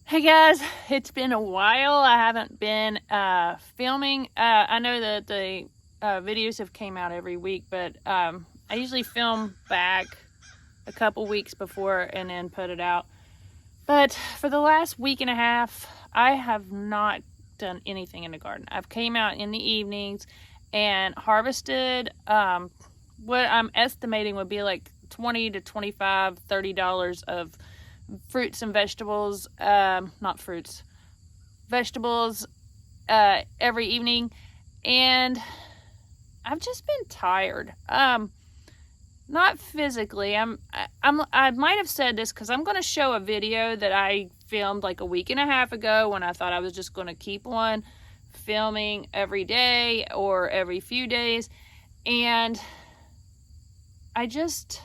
Hey guys, it's been a while. I haven't been filming. I know that the videos have came out every week, but I usually film back a couple weeks before and then put it out. But for the last week and a half, I have not done anything in the garden. I've came out in the evenings and harvested what I'm estimating would be like $20 to $25, $30 of fruits and vegetables, not fruits, vegetables every evening. And I've just been tired. Not physically. I might have said this because I'm going to show a video that I filmed like a week and a half ago when I thought I was just going to keep on filming every day or every few days. And I just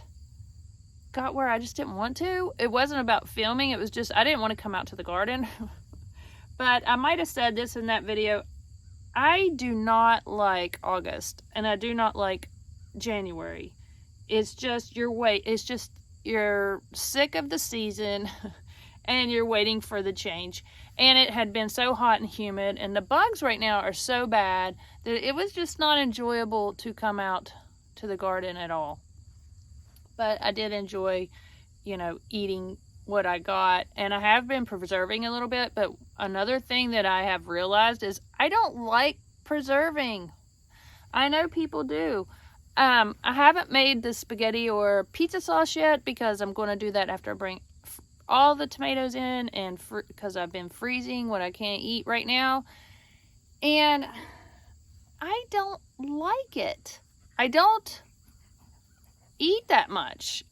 got where I just didn't want to. It wasn't about filming. It was just I didn't want to come out to the garden. But I might have said this in that video. I do not like August and I do not like January. It's just it's just you're sick of the season and you're waiting for the change. And it had been so hot and humid and the bugs right now are so bad that it was just not enjoyable to come out to the garden at all. But I did enjoy, eating what I got. And I have been preserving a little bit. But another thing that I have realized is I don't like preserving. I know people do. I haven't made the spaghetti or pizza sauce yet because I'm going to do that after I bring all the tomatoes in and because I've been freezing what I can't eat right now. And I don't like it. I don't eat that much.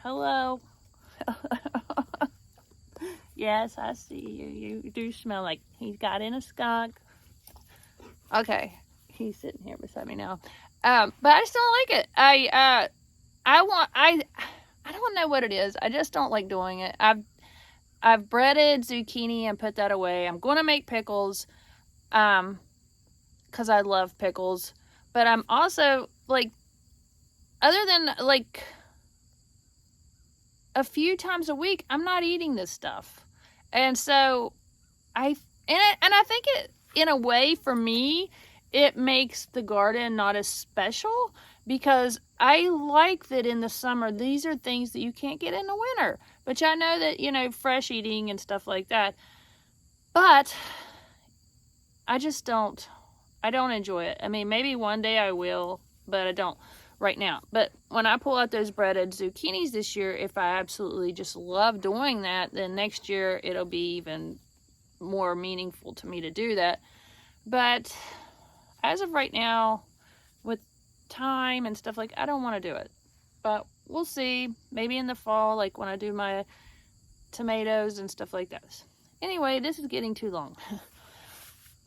Hello. Yes, I see you. You do smell like he's got in a skunk. Okay, he's sitting here beside me now. But I just don't like it. I don't know what it is. I just don't like doing it. I've breaded zucchini and put that away. I'm going to make pickles, because I love pickles. But I'm also other than a few times a week, I'm not eating this stuff. And so I think it, in a way, for me, it makes the garden not as special because I like that in the summer, these are things that you can't get in the winter. But I know that, fresh eating and stuff like that. But I don't enjoy it. I mean, maybe one day I will, but I don't right now. But when I pull out those breaded zucchinis this year, if I absolutely just love doing that, then next year it'll be even more meaningful to me to do that. But as of right now, with time and stuff, I don't want to do it. But we'll see. Maybe in the fall, when I do my tomatoes and stuff like that. Anyway, this is getting too long.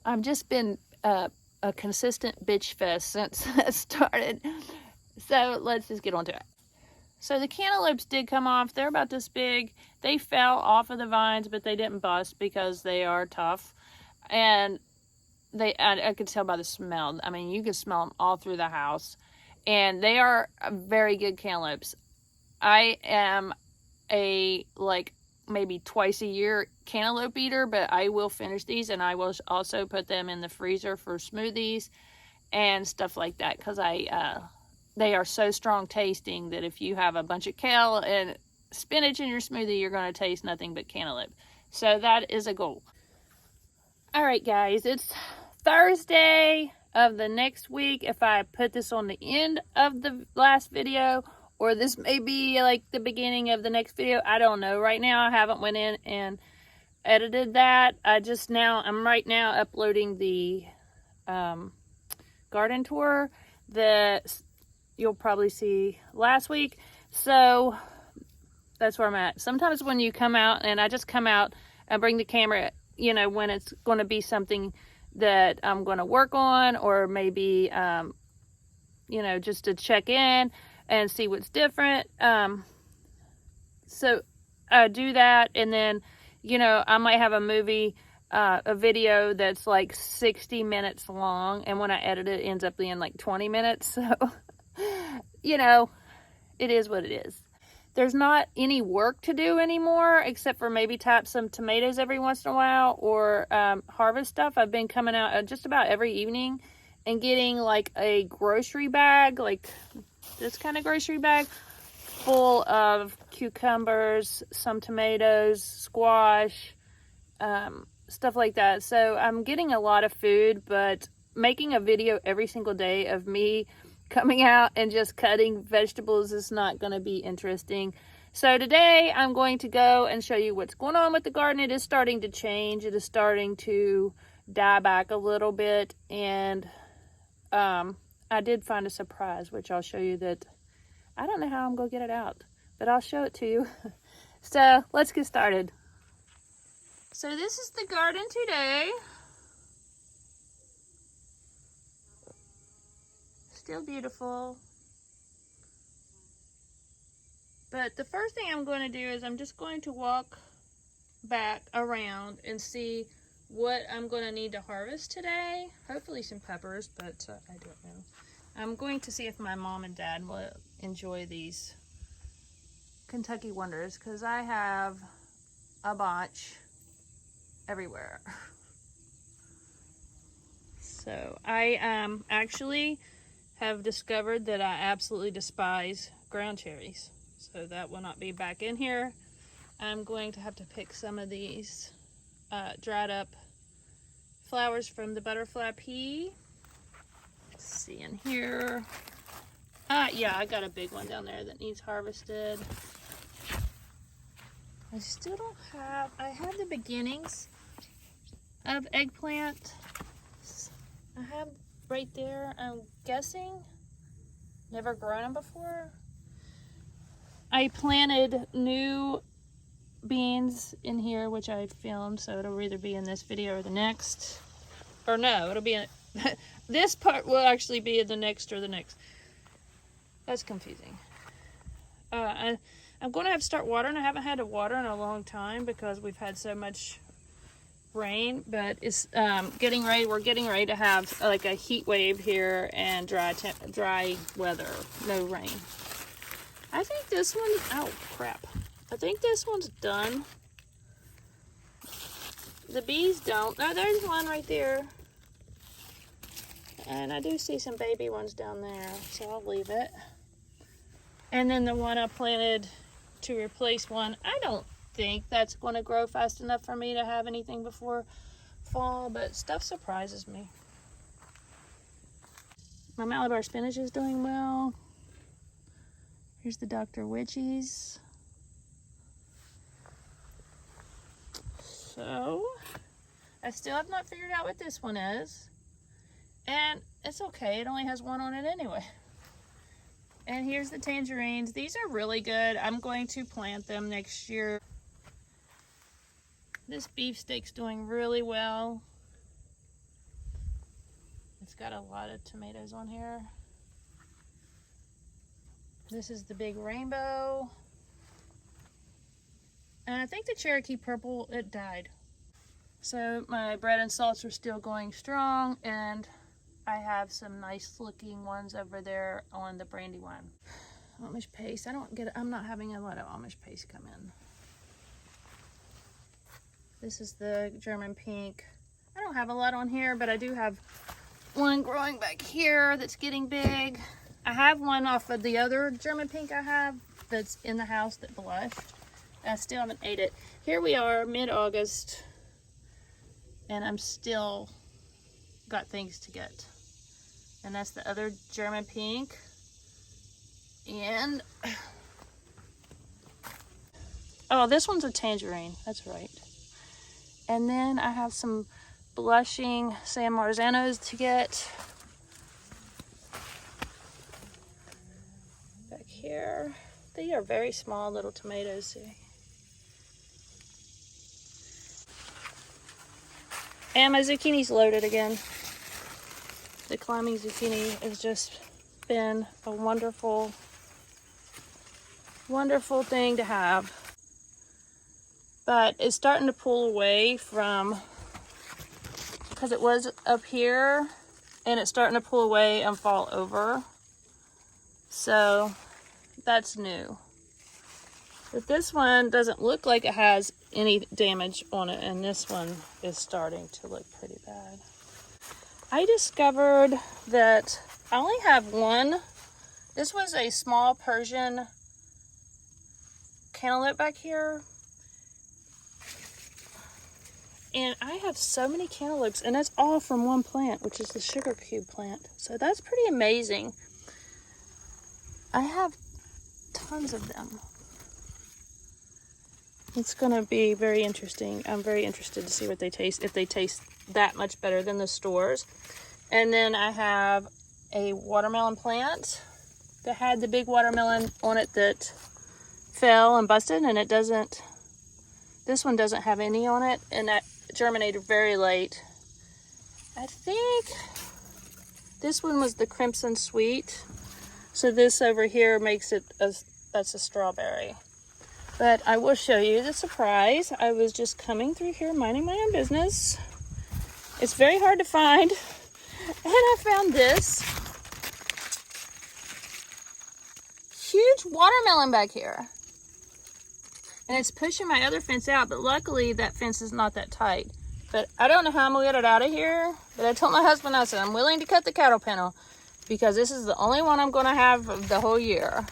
I've just been a consistent bitch fest since I started. So let's just get on to it. So the cantaloupes did come off. They're about this big. They fell off of the vines, but they didn't bust because they are tough. And I could tell by the smell. I mean, you can smell them all through the house. And they are very good cantaloupes. I am maybe twice a year cantaloupe eater, but I will finish these and I will also put them in the freezer for smoothies and stuff like that because they are so strong tasting that if you have a bunch of kale and spinach in your smoothie, you're going to taste nothing but cantaloupe. So that is a goal. All right, guys, it's Thursday of the next week. If I put this on the end of the last video, or this may be the beginning of the next video, I don't know. Right now, I haven't went in and edited that. I'm right now uploading the garden tour that you'll probably see last week. So that's where I'm at. Sometimes when you come out, and I just come out and bring the camera, when it's going to be something that I'm going to work on, or maybe, just to check in and see what's different. So I do that, and then, I might have a video that's 60 minutes long, and when I edit it, it ends up being 20 minutes. So, it is what it is. there's not any work to do anymore, except for maybe tap some tomatoes every once in a while, or harvest stuff. I've been coming out just about every evening and getting like a grocery bag, like this kind of grocery bag, full of cucumbers, some tomatoes, squash, stuff like that. So I'm getting a lot of food, but making a video every single day of me coming out and just cutting vegetables is not going to be interesting. So today I'm going to go and show you what's going on with the garden. It is starting to change. It is starting to die back a little bit, and I did find a surprise, which I'll show you. That I don't know how I'm going to get it out, but I'll show it to you. So let's get started. So this is the garden today. Still beautiful. But the first thing I'm going to do is I'm just going to walk back around and see what I'm going to need to harvest today. Hopefully some peppers, but I don't know. I'm going to see if my mom and dad will enjoy these Kentucky Wonders, because I have a bunch everywhere. So I actually have discovered that I absolutely despise ground cherries. So that will not be back in here. I'm going to have to pick some of these dried up flowers from the butterfly pea. Let's see in here. Yeah, I got a big one down there that needs harvested. I still don't have, I have the beginnings of eggplant. I have right there, I'm guessing. Never grown them before. I planted new beans in here, which I filmed, so it'll either be in this video or the next. Or no, it'll be in, this part will actually be in the next or the next. That's confusing. I'm going to have to start watering. I haven't had to water in a long time because we've had so much rain, but it's getting ready. We're getting ready to have like a heat wave here and dry weather, no rain. I think this one, oh crap. I think this one's done. The bees don't. Oh, there's one right there. And I do see some baby ones down there, so I'll leave it. And then the one I planted to replace one, I don't think that's going to grow fast enough for me to have anything before fall, but stuff surprises me. My Malabar spinach is doing well. Here's the Dr. Witchies. So, I still have not figured out what this one is. And it's okay, it only has one on it anyway. And here's the tangerines. These are really good. I'm going to plant them next year. This beefsteak's doing really well. It's got a lot of tomatoes on here. This is the big rainbow. And I think the Cherokee purple, it died. So my bread and salts are still going strong, and I have some nice looking ones over there on the Brandywine. Amish paste, I'm not having a lot of Amish paste come in. This is the German pink. I don't have a lot on here, but I do have one growing back here that's getting big. I have one off of the other German pink I have that's in the house that blushed. I still haven't ate it. Here we are, mid-August, and I'm still got things to get. And that's the other German pink. And, oh, this one's a tangerine, that's right. And then I have some blushing San Marzanos to get. Back here. They are very small little tomatoes, see? And my zucchini's loaded again. The climbing zucchini has just been a wonderful, wonderful thing to have. But it's starting to pull away from, because it was up here, and it's starting to pull away and fall over. So that's new. But this one doesn't look like it has any damage on it, and this one is starting to look pretty bad. I discovered that I only have one. This was a small Persian cantaloupe back here. And I have so many cantaloupes, and that's all from one plant, which is the sugar cube plant. So that's pretty amazing. I have tons of them. It's gonna be very interesting. I'm very interested to see what they taste, if they taste that much better than the stores. And then I have a watermelon plant that had the big watermelon on it that fell and busted, and it doesn't, this one doesn't have any on it, and that germinated very late. I think this one was the Crimson Sweet. So this over here makes it, that's a strawberry. But I will show you the surprise. I was just coming through here minding my own business. It's very hard to find. And I found this huge watermelon back here. And it's pushing my other fence out, but luckily that fence is not that tight. But I don't know how I'm gonna get it out of here. But I told my husband, I said, I'm willing to cut the cattle panel because this is the only one I'm gonna have the whole year.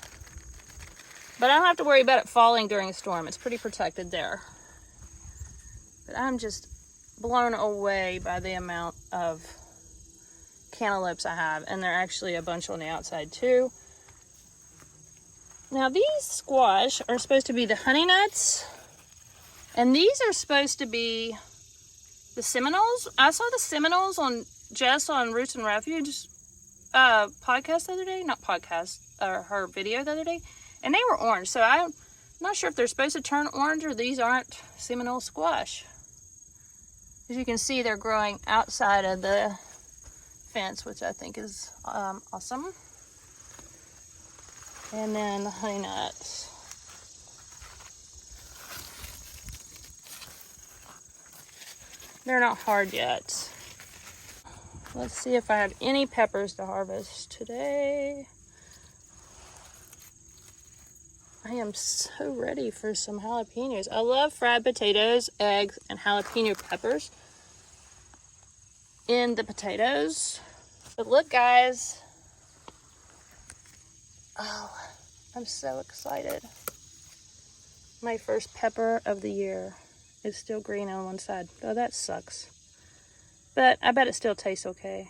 But I don't have to worry about it falling during a storm. It's pretty protected there. But I'm just blown away by the amount of cantaloupes I have. And there are actually a bunch on the outside too. Now these squash are supposed to be the honey nuts. And these are supposed to be the Seminoles. I saw the Seminoles on Jess on Roots and Refuge podcast the other day. Not podcast, her video the other day. And they were orange. So I'm not sure if they're supposed to turn orange or these aren't Seminole squash. As you can see, they're growing outside of the fence, which I think is awesome. And then the honey nuts. They're not hard yet. Let's see if I have any peppers to harvest today. I am so ready for some jalapenos. I love fried potatoes, eggs, and jalapeno peppers in the potatoes. But look, guys. Oh, I'm so excited. My first pepper of the year is still green on one side. Oh, that sucks. But I bet it still tastes okay.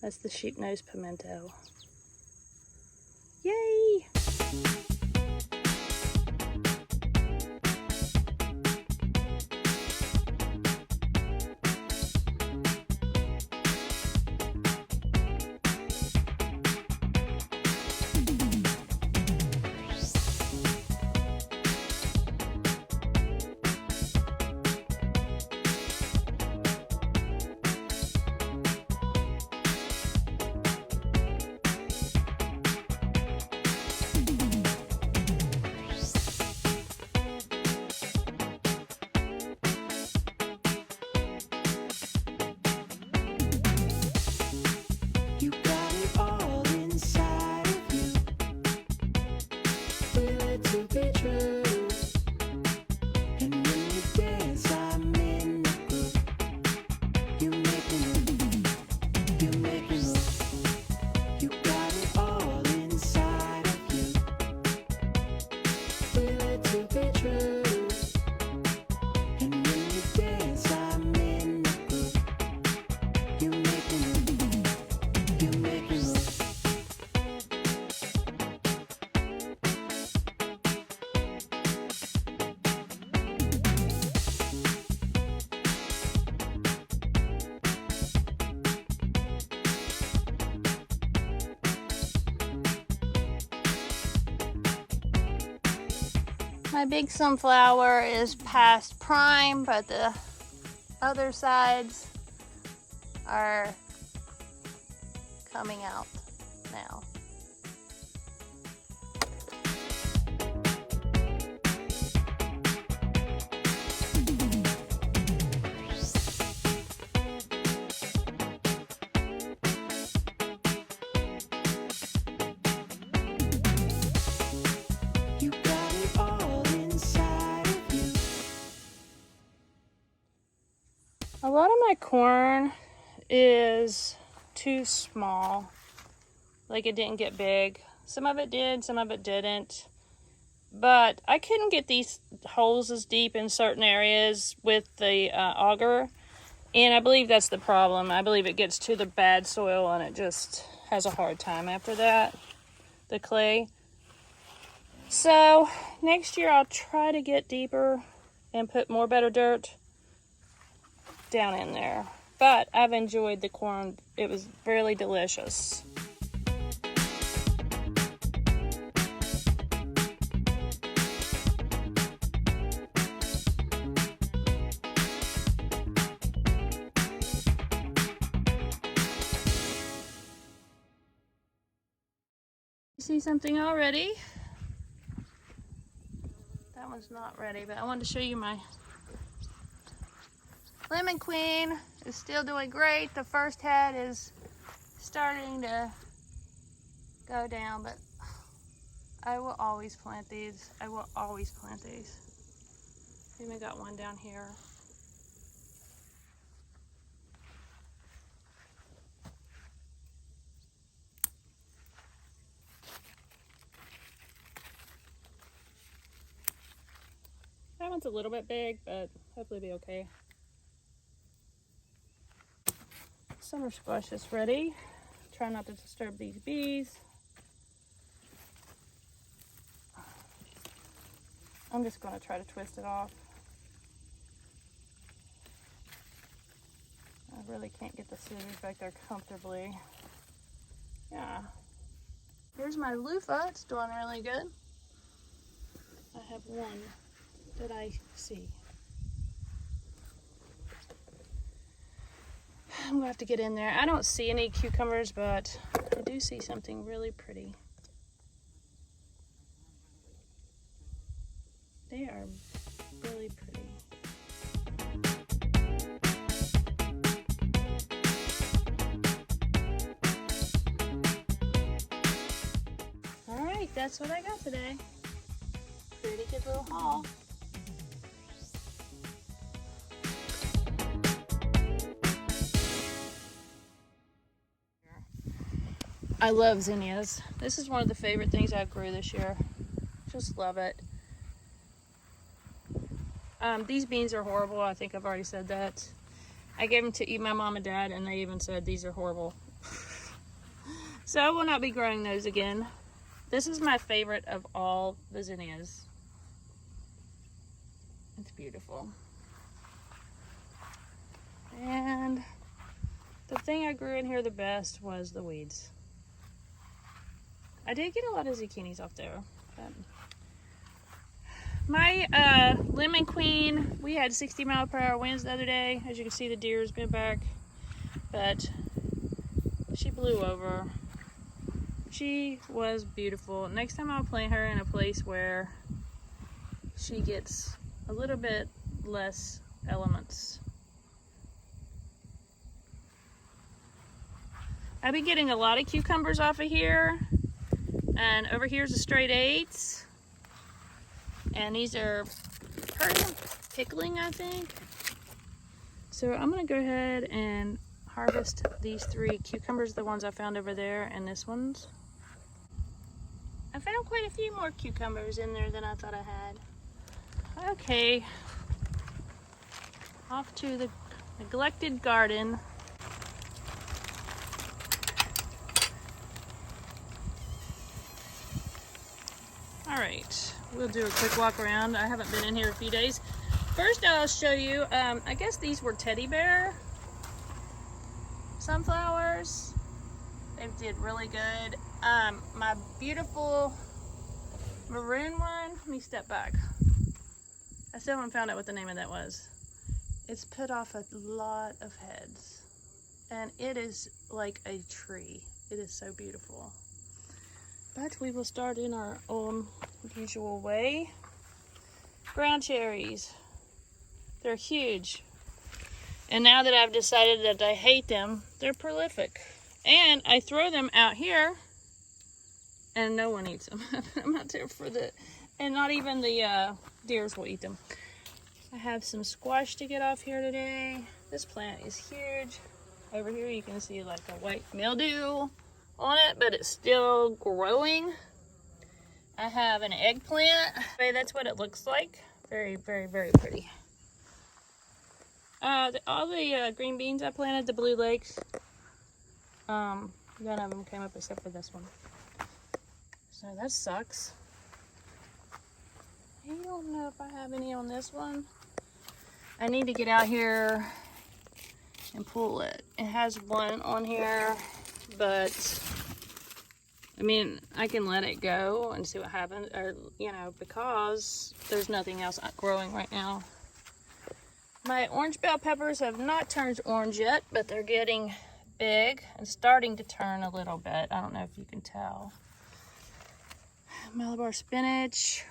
That's the sheep nose pimento. Yay! My big sunflower is past prime, but the other sides are coming out now. You A lot of my corn is too small. Like, it didn't get big. Some of it did, some of it didn't. But I couldn't get these holes as deep in certain areas with the auger. And I believe that's the problem. I believe it gets to the bad soil and it just has a hard time after that, the clay. So next year I'll try to get deeper and put more better dirt down in there. But I've enjoyed the corn. It was really delicious. See something already? That one's not ready, but I wanted to show you my lemon queen is still doing great. The first head is starting to go down, but I will always plant these. I will always plant these. Even got one down here. That one's a little bit big, but hopefully it'll be okay. Summer squash is ready. Try not to disturb these bees. I'm just going to try to twist it off. I really can't get the scissors back there comfortably. Yeah. Here's my loofah. It's doing really good. I have one that I see. I'm gonna have to get in there. I don't see any cucumbers, but I do see something really pretty. They are really pretty. All right, that's what I got today. Pretty good little haul. I love zinnias. This is one of the favorite things I grew this year. Just love it. These beans are horrible. I think I've already said that. I gave them to eat my mom and dad, and they even said these are horrible. So I will not be growing those again. This is my favorite of all the zinnias. It's beautiful. And the thing I grew in here the best was the weeds. I did get a lot of zucchinis off there. But my lemon queen, we had 60-mile-per-hour winds the other day. As you can see, the deer's been back, but she blew over. She was beautiful. Next time I'll plant her in a place where she gets a little bit less elements. I've been getting a lot of cucumbers off of here. And over here's the straight 8s. And these are pickling, I think. So I'm gonna go ahead and harvest these 3 cucumbers, the ones I found over there, and this one's. I found quite a few more cucumbers in there than I thought I had. Okay, off to the neglected garden. All right, we'll do a quick walk around. I haven't been in here a few days. First, I'll show you, I guess these were teddy bear sunflowers. They did really good. My beautiful maroon one, let me step back. I still haven't found out what the name of that was. It's put off a lot of heads, and it is like a tree. It is so beautiful. But we will start in our own usual way. Brown cherries. They're huge. And now that I've decided that I hate them, they're prolific. And I throw them out here, and no one eats them. I'm out there for the, and not even the deers will eat them. I have some squash to get off here today. This plant is huge. Over here you can see like a white mildew on it, but it's still growing. I have an eggplant. That's what it looks like. Very, very, very pretty. All the green beans I planted, the Blue Lakes, none of them came up except for this one. So that sucks. I don't know if I have any on this one. I need to get out here and pull it. It has one on here, but I mean, I can let it go and see what happens, or, you know, because there's nothing else growing right now. My orange bell peppers have not turned orange yet, but they're getting big and starting to turn a little bit. I don't know if you can tell. Malabar spinach.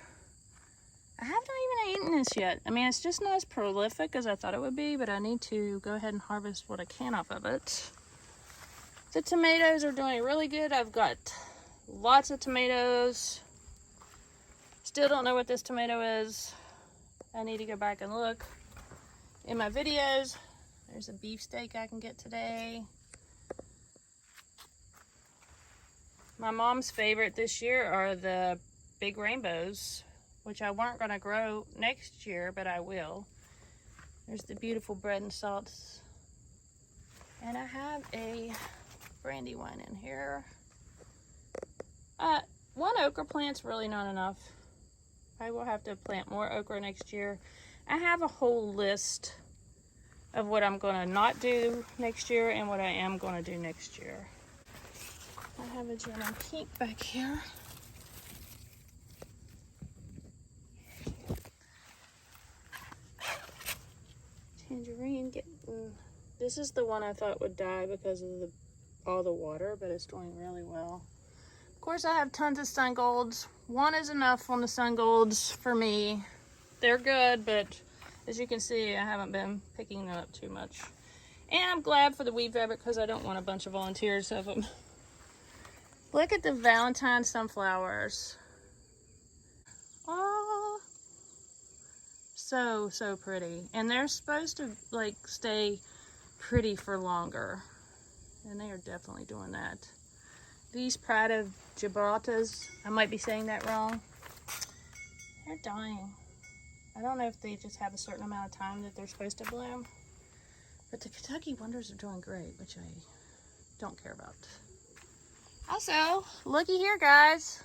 I have not even eaten this yet. I mean, it's just not as prolific as I thought it would be, but I need to go ahead and harvest what I can off of it. The tomatoes are doing really good. I've got lots of tomatoes. Still don't know what this tomato is. I need to go back and look in my videos. There's a beefsteak I can get today. My mom's favorite this year are the big rainbows, which I weren't going to grow next year, but I will. There's the beautiful bread and salts. And I have a Brandywine in here. One okra plant's really not enough. I will have to plant more okra next year. I have a whole list of what I'm going to not do next year and what I am going to do next year. I have a German pink back here. Tangerine getting... This is the one I thought would die because of all the water, but it's doing really well. Of course, I have tons of sun golds. One is enough on the sun golds for me. They're good, but as you can see, I haven't been picking them up too much. And I'm glad for the weed rabbit because I don't want a bunch of volunteers of them. Look at the Valentine sunflowers. Oh, so pretty. And they're supposed to like stay pretty for longer. And they are definitely doing that. These Prada gibraltas, I might be saying that wrong. They're dying. I don't know if they just have a certain amount of time that they're supposed to bloom. But the Kentucky Wonders are doing great, which I don't care about. Also, looky here, guys.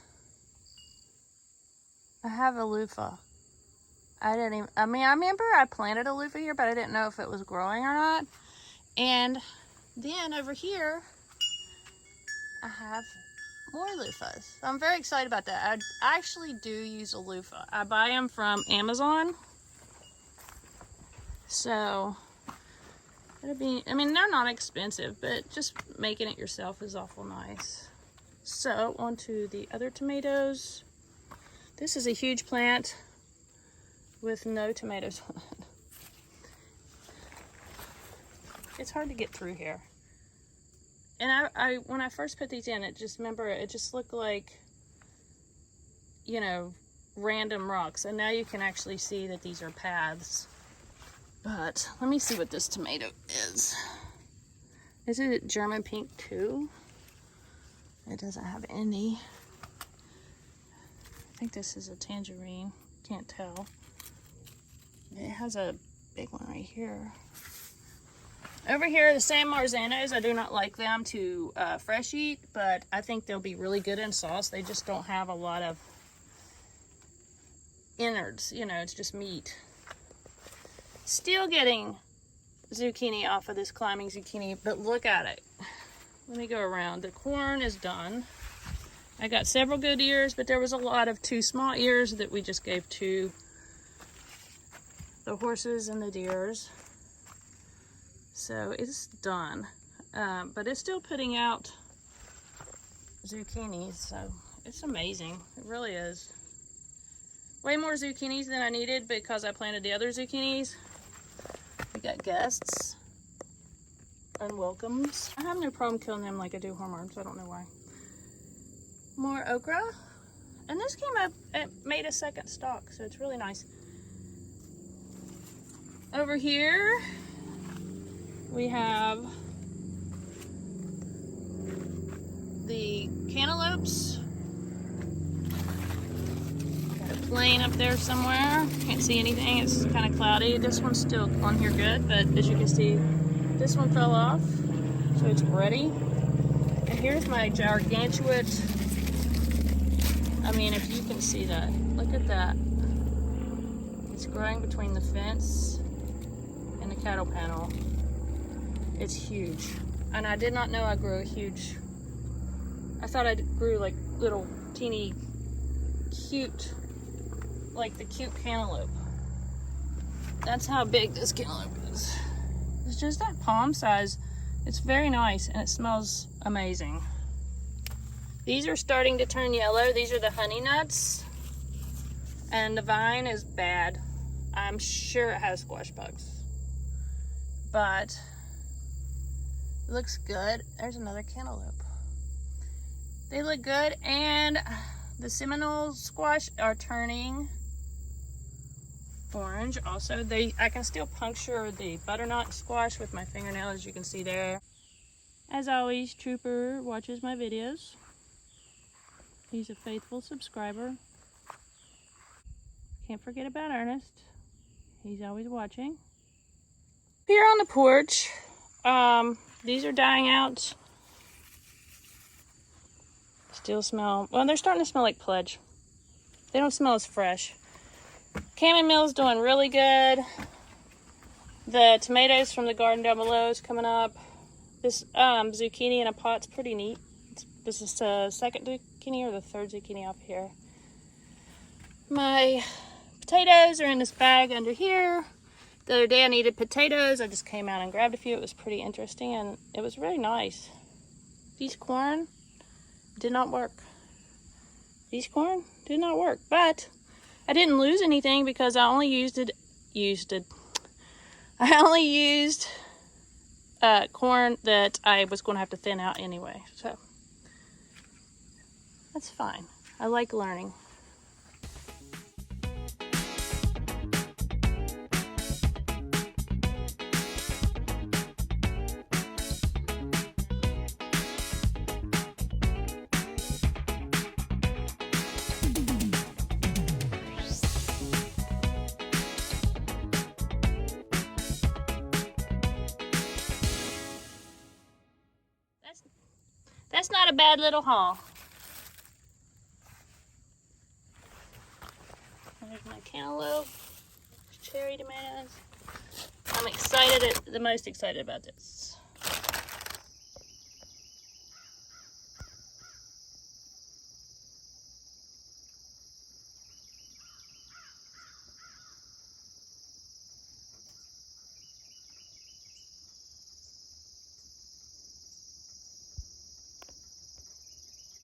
I have a loofah. I remember I planted a loofah here, but I didn't know if it was growing or not. And then over here, I have more loofahs. So I'm very excited about that. I actually do use a loofah. I buy them from Amazon. So, it'll be, I mean, they're not expensive, but just making it yourself is awful nice. So, on to the other tomatoes. This is a huge plant with no tomatoes on it. It's hard to get through here. And I when I first put these in, it just looked like, you know, random rocks. And now you can actually see that these are paths. But let me see what this tomato is. Is it German pink too? It doesn't have any. I think this is a tangerine. Can't tell. It has a big one right here. Over here, the San Marzanos, I do not like them to fresh eat, but I think they'll be really good in sauce. They just don't have a lot of innards, you know, it's just meat. Still getting zucchini off of this climbing zucchini, but look at it. Let me go around. The corn is done. I got several good ears, but there was a lot of too small ears that we just gave to the horses and the deers. So it's done, but it's still putting out zucchinis, so it's amazing. It really is. Way more zucchinis than I needed because I planted the other zucchinis. We got guests and welcomes. I have no problem killing them like I do hornworms. I don't know why. More okra, and this came up, it made a second stalk, so it's really nice. Over here, we have the cantaloupes. Got a plane up there somewhere. Can't see anything, it's kind of cloudy. This one's still on here good, but as you can see, this one fell off, so it's ready. And here's my gargantuan. I mean, if you can see that, look at that. It's growing between the fence and the cattle panel. It's huge. And I did not know I grew a huge, I thought I grew like little teeny cute, like the cute cantaloupe. That's how big this cantaloupe is. It's just that palm size. It's very nice and it smells amazing. These are starting to turn yellow. These are the honey nuts. And the vine is bad. I'm sure it has squash bugs. But it looks good. There's another cantaloupe. They look good, and the Seminole squash are turning orange. Also, I can still puncture the butternut squash with my fingernail, as you can see there. As always, Trooper watches my videos. He's a faithful subscriber. Can't forget about Ernest. He's always watching. Here on the porch, these are dying out. Still smell, well, they're starting to smell like Pledge. They don't smell as fresh. Chamomille's doing really good. The tomatoes from the garden down below is coming up. This zucchini in a pot's pretty neat. This is the second zucchini or the third zucchini off here. My potatoes are in this bag under here. The other day I needed potatoes. I just came out and grabbed a few. It was pretty interesting and it was really nice. These corn did not work. These corn did not work, but I didn't lose anything because I only used corn that I was going to have to thin out anyway, so that's fine. I like learning. That's not a bad little haul. There's my cantaloupe, cherry tomatoes. I'm the most excited about this.